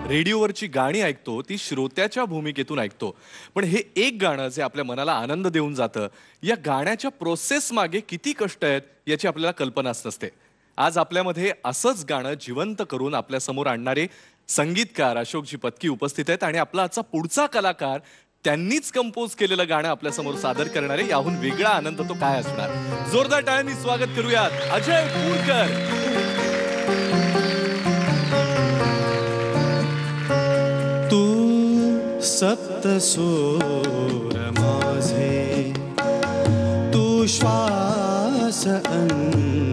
रेडिओवरची गाणी ऐकतो ती श्रोत्याच्या भूमिकेतून ऐकतो, पण हे एक गाणं जे आपल्या मनाला आनंद देऊन जातं, या गाण्याच्या प्रोसेस मागे किती कष्ट आहेत याची आपल्याला कल्पनाच नसते. आज आपल्यामध्ये असंच गाणं जिवंत करून आपल्या समोर आणणारे संगीतकार अशोकजी पत्की उपस्थित आहेत आणि आपला आजचा पुढचा कलाकार त्यांनीच कंपोज केलेलं गाणं आपल्या समोर सादर करणारे. याहून वेगळा आनंद तो काय असणार. जोरदार टाळ्यांनी स्वागत करूयात अजय पूरकर. तू सप्तसूर माझे, तू श्वास अंतरीचा,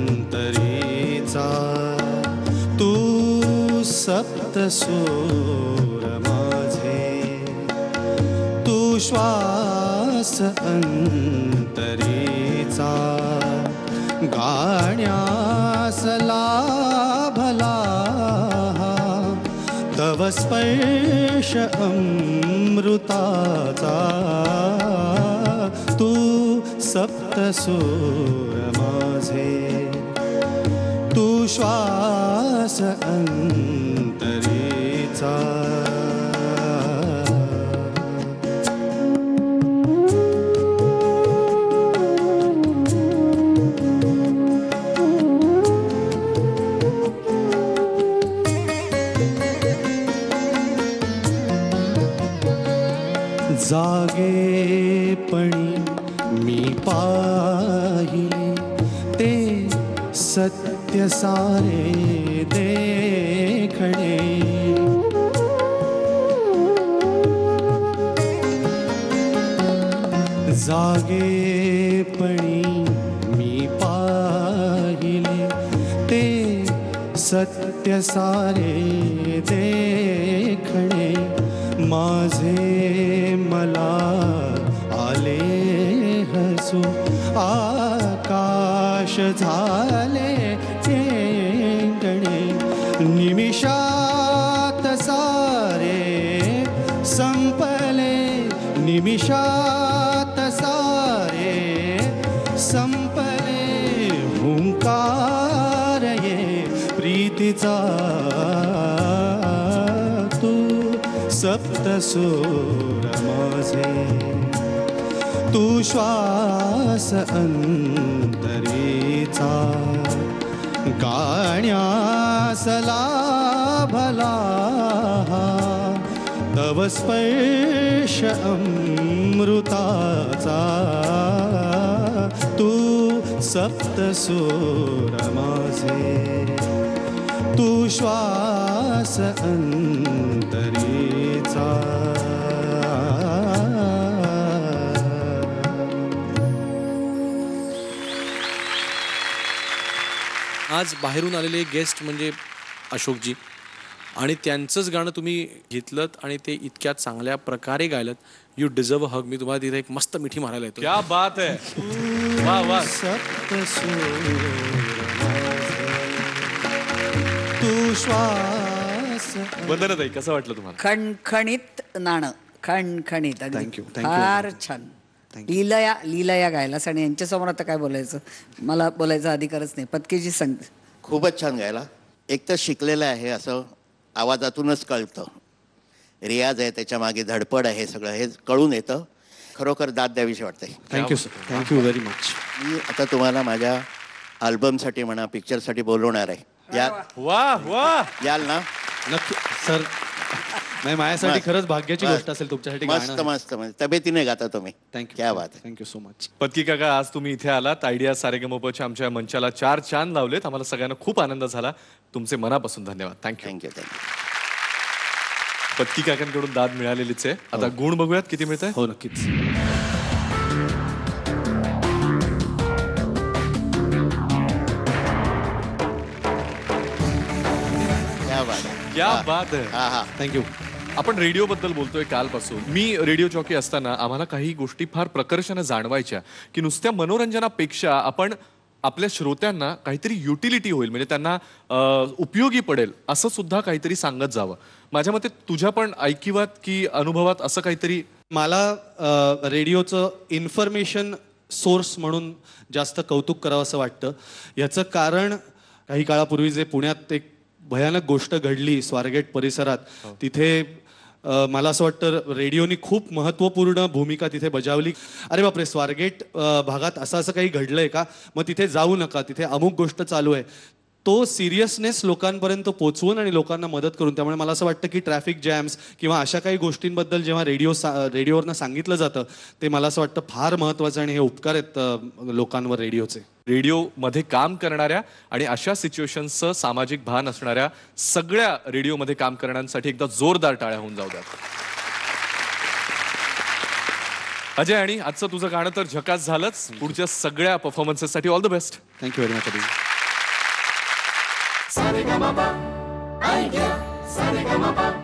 तू सप्तसूर माझे, तू श्वास अंतरीचा, गाण्यास लाभला तव स्पर्श अमृताचा, तू सप्तसूर माझे, तू श्वास अंतरीचा. जागेपणी मी पाहिले ते सत्य सारे देखणे, जागेपणी मी पाहिले ते सत्य सारे देखणे, माझे मला आले हसू, आकाश झाले ठेंगणे, निमिषात सारे संपले, निमिषात सारे संपले, हुंकार ये प्रीतीचा, सप्तसूर माझे, तू श्वास अंतरीचा, गाण्यास लाभला तव स्पर्श अमृताचा, तू सप्तसूर माझे, तू श्वास अंतरीचा. आज बाहेरून आलेले गेस्ट म्हणजे अशोकजी, आणि त्यांचंच गाणं तुम्ही घेतलं आणि ते इतक्या चांगल्या प्रकारे गायलं. यू डिझर्व हग. मी तुम्हाला तिथे एक मस्त मिठी मारायला येतो. क्या बात है. वाह वाह. तू श्वास. वंदनाताई, कसं वाटलं तुम्हाला? खणखणीत नाणं, खणखणीत. थँक्यू. फार छान. लीलया लीलया गायलास आणि यांच्यासमोर आता काय बोलायचं, मला बोलायचा अधिकारच नाही. पत्कीजी सांग. खूपच छान गायला. एक तर शिकलेलं आहे असं आवाजातूनच कळतं. रियाज आहे, त्याच्या मागे धडपड आहे, सगळं हे कळून येतं. खरोखर दाद द्यावीशी वाटते. Thank you sir. Thank you very much. मी आता तुम्हाला माझ्या अल्बमसाठी म्हणा, पिक्चरसाठी बोलवणार आहे. वाह वाह. याल ना? नक्की सर. नाही, माझ्यासाठी खरंच भाग्याची गोष्ट असेल तुमच्यासाठी. मस्त मस्त तब्येतीने गाता तुम्ही. थँक्यू. क्या बात. Thank you so much. पत्की काका, आज तुम्ही इथे आलात. आयडिया सारेगमपच्या आमच्या मंचाला 4 चांद लावलेत. आम्हाला सगळ्यांना खूप आनंद झाला. तुमचे मनापासून धन्यवाद. थँक्यू. थँक्यू. थँक्यू. पत्की काकांकडून दाद मिळालेलीच आहे. आता गुण बघूयात किती मिळत आहे. हो, नक्कीच. क्या बात है. थँक्यू. आपण रेडिओ बद्दल बोलतोय कालपासून. मी रेडिओ जॉकी असताना आम्हाला काही गोष्टी फार प्रकर्षाने जाणवायच्या की नुसत्या मनोरंजनापेक्षा आपण आपल्या श्रोत्यांना काहीतरी युटिलिटी होईल, म्हणजे त्यांना उपयोगी पडेल असं सुद्धा काहीतरी सांगत जावं. माझ्या मते तुझ्या पण ऐकिवात की अनुभवात असं काहीतरी? मला रेडिओचं इन्फॉर्मेशन सोर्स म्हणून जास्त कौतुक करावं असं वाटतं. याचं कारण काही काळापूर्वी जे पुण्यात एक भयानक गोष्ट घडली स्वारगेट परिसरात, तिथे मला असं वाटतं रेडिओनी खूप महत्त्वपूर्ण भूमिका तिथे बजावली. अरे बापरे, स्वारगेट भागात असं काही घडलंय का, मग तिथे जाऊ नका, तिथे अमुक गोष्ट चालू आहे. तो सिरियसनेस लोकांपर्यंत पोचवून आणि लोकांना मदत करून, त्यामुळे मला असं वाटतं की ट्रॅफिक जॅम्स किंवा अशा काही गोष्टींबद्दल जेव्हा रेडिओवरनं सांगितलं जातं, ते मला असं वाटतं फार महत्त्वाचं आणि हे उपकार आहेत लोकांवर रेडिओचे. रेडिओमध्ये काम करणाऱ्या आणि अशा सिच्युएशन्सचं सामाजिक भान असणाऱ्या सगळ्या रेडिओमध्ये काम करण्यासाठी एकदा जोरदार टाळ्या होऊन जाऊ द्यात. अजय, आणि आजचं तुझं गाणं तर झकास झालंच. पुढच्या सगळ्या परफॉर्मन्सेससाठी all the best. Thank you very much. Sa re ga ma pa, I get. Sa re ga ma pa.